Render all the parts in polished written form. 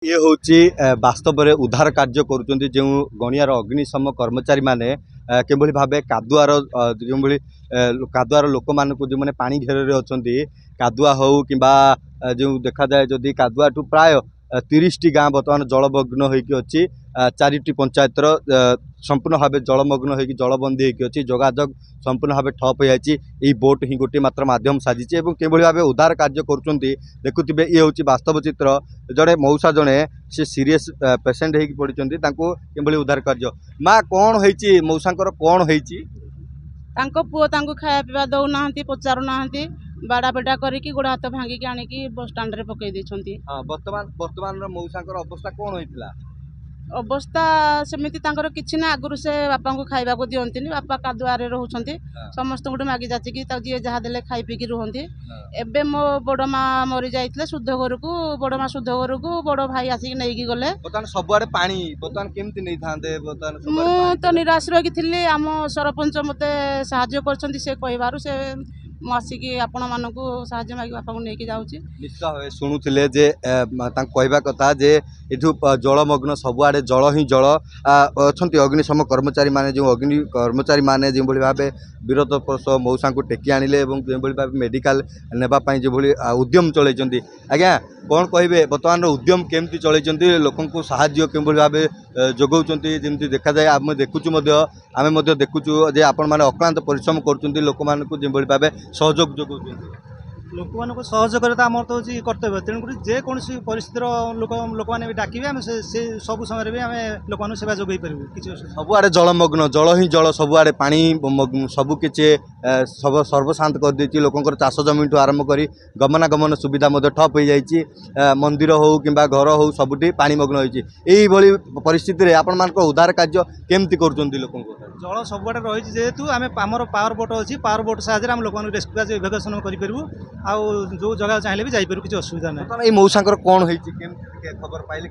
ये हूँ बास्तव में उद्धार कार्य करुँच जो गणियार अग्निशम कर्मचारी मैंने किभली भाव कादुआर जो कादुआर लोक मान जो मैंने पानी घेर अच्छा कादुआ हो कि जो देखा जाए जदि कादुआ टू प्राय 30टी गाँ बर्तमान जलमग्न होती 4टी पंचायतर संपूर्ण भाव जलमग्न हो जलबंदी होती जोगाजोग संपूर्ण भाव ठप हो जाए बोट ही गोटे मात्र मध्यम साजिश कि भाव उद्धार कार्य करुँच देखुवे ये हूँ वास्तव चित्र जड़े मौसा जड़े सी सीरीयस पेसेंट हो पड़ते कि उद्धार कार्य माँ कौन हो मौसा कौन हो पुओ खाया पीवा दौना पचारूना बाड़ा बेड़ा करके गोड़ हाथ भांगिकी आनिकी बस स्टाण्ड रे पकई देछंती। वर्तमान वर्तमान मौसा अवस्था कौन होइतिला अवस्था सेमिति तांकर किछि ना आगुरु से बापा को खाइबा को दियंतिनी बापा कादुआरे रहउछंती समस्त गुटे मागी जाछि कि जे जहा देले खाइ पी की रहंती। एबे मो बड़ मा मरि जाइतले शुद्ध घर को बड़ मा शुद्ध घर को बड़ भाई आसी नै की गले बतन सबआडे पानी बतन केमति नै थांदे बतन मु तो निराश रही थिली आम सरपंच मते सहाय्य करछंती से कहबारु से आसिकी आपण मानकु साहाय्य मागी बापा को नेकी जाउची। निश्चित भाव शुणुले जे कहवा कथा जे एठू जलमग्न सबुआडे जल ही जल अच्छा अग्निशम कर्मचारी माने जो अग्नि कर्मचारी माने जो भाव विरोध मौसा को टेकी आनिले जो भाव मेडिकल नेबापी जो उद्यम चलती आज्ञा कौन कहे बर्तमान उद्यम केमती चलती लोक साहाय्य कि भाव जोगाउंट जमी देखा जाए आम देखुचु आम देखुचु जे आपण मैंने अक्लांत परिश्रम कर लोक जो भाव सहयोग जोगाउंट लोक मान सहयोग करे आम तो हूँ कर्तव्य तेणुक जेकोसी परिस्थितिर लोक मैंने डाकिबे आम से सब समय भी आम लोक सेवा जोगई पारू कि सबुआडे जलमग्न जल ही जल सबुआडे पानी सबकि सब सर्वशांत कर देछि लोकंकर चाष जमी ठू आरंभ कर गमनागमन सुविधा ठप हो जाए मंदिर हो कि घर हो सबुठी पानीमग्न होई परिस्थिति रे आपण मान उद्धार कार्य केमती करुँच लोक जल सबुआडे रही जेहेतु आम आमर पावर बोट अच्छी पावर बोट साहाय्य आम लोक रेस्क्यू इभेकुएसन करूँ आउ जो जगह चाहिए भी जापर किसी असुविधा ना मौसा कौन खबर पाइले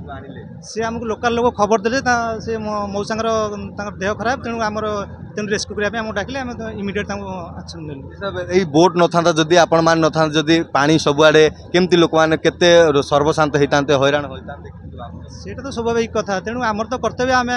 आनिले सी आमको लोकल लोक खबर देले से मौसा देह खराब तेणु आमर तेणु रेस्क्यू करने आम डाकिले आम इमिडिएट एक्शन नेलु बोट न था जदि आपण मान न था जदि पानी सबुआडे केमती लोक मैंने केते सर्वशांत होता हैरान होता सेटा तो स्वाभाविक कथा तेणु आमर तो कर्तव्य आम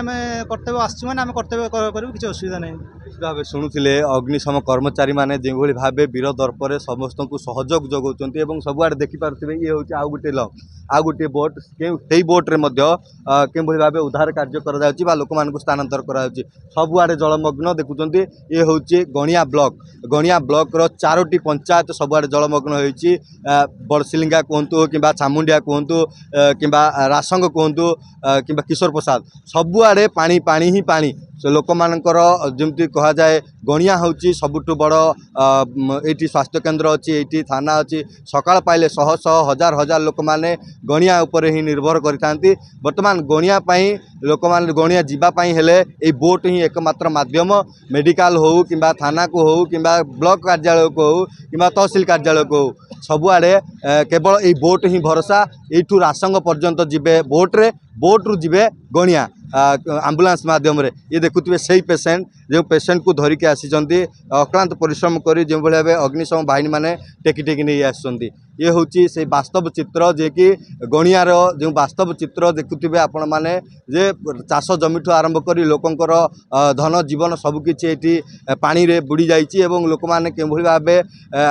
कर्तव्य आसु मैंने आम कर्तव्य करूँ किसी असुविधा नहीं भाव शुणुले अग्निशम कर्मचारी मैंने जो भाव वीर दर्पर समस्त को सहयोग जोगाउं सबुआडे देखिपे ये हूँ आउ गोटे लक आउ गोटे बोट से बोट्रे कि भाव उद्धार कार्य कर लोक मान स्थानांतर कर सबुआडे जलमग्न देखुं ये हूँ गणिया ब्लॉक 4टी पंचायत सबुआडे जलमग्न होती बड़सिलिंगा कहतु कि चामुंडिया कहतु कि रासंग कहतु कि किशोर प्रसाद सबुआडे पानी पानी ही पानी लोक मानकर जमती कह जाए गणिया हूँ सबुठ बड़ ये स्वास्थ्य केन्द्र अच्छी ये थाना अच्छी सकाळ पाइले शह शह हजार हजार लोक मैंने गणिया उपर ही निर्भर करते बर्तमान गणिया लोक मैंने गणिया जीवाई हेले बोट ही एकमात्र माध्यम मेडिकल हो कि थाना को हो कि ब्लॉक कार्यालय को हो कि तहसिल कार्यालय को हो सबुआडे केवल ये बोट ही भरोसा यू रासंग पर्यंत जीवे बोट्रु जीवे गणिया आम्बुलांस माध्यम रे ये देखुए से पेसेंट जो पेसेंट को धरिकी आसी अक्लांत परिश्रम कर जो भाव अग्निशम बाहिनी मैंने टेकी टेकी नहीं आसुँच ये हूँ से वास्तव चित्र जे कि गणियार जो वास्तव चित्र देखुए आपण मैंने जे चाष जमी ठू आरंभ कर लोकंकर धन जीवन सबकि पानी रे बुड़ी जाइए लोक मैंने कि भाव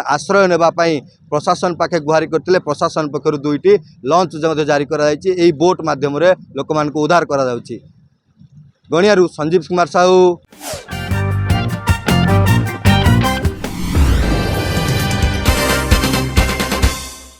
आश्रय नेबापी प्रशासन पाखे गुहारि करते प्रशासन पक्षर 2टी लंच जारी कर बोट माध्यम लोक मान उद्धार करा गणियारू संजीव कुमार साहू।